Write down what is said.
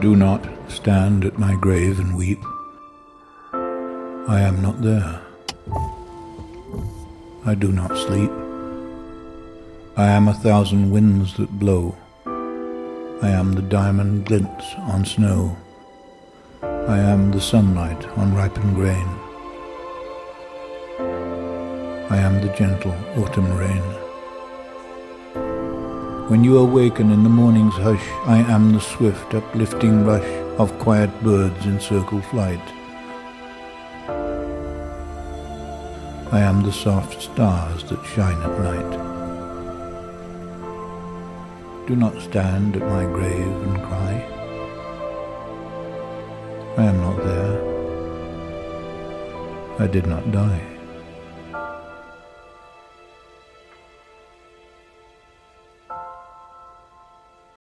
Do not stand at my grave and weep. I am not there. I do not sleep. I am 1,000 winds that blow. I am the diamond glints on snow. I am the sunlight on ripened grain. I am the gentle autumn rain. When you awaken in the morning's hush, I am the swift uplifting rush of quiet birds in circle flight. I am the soft stars that shine at night. Do not stand at my grave and cry. I am not there. I did not die.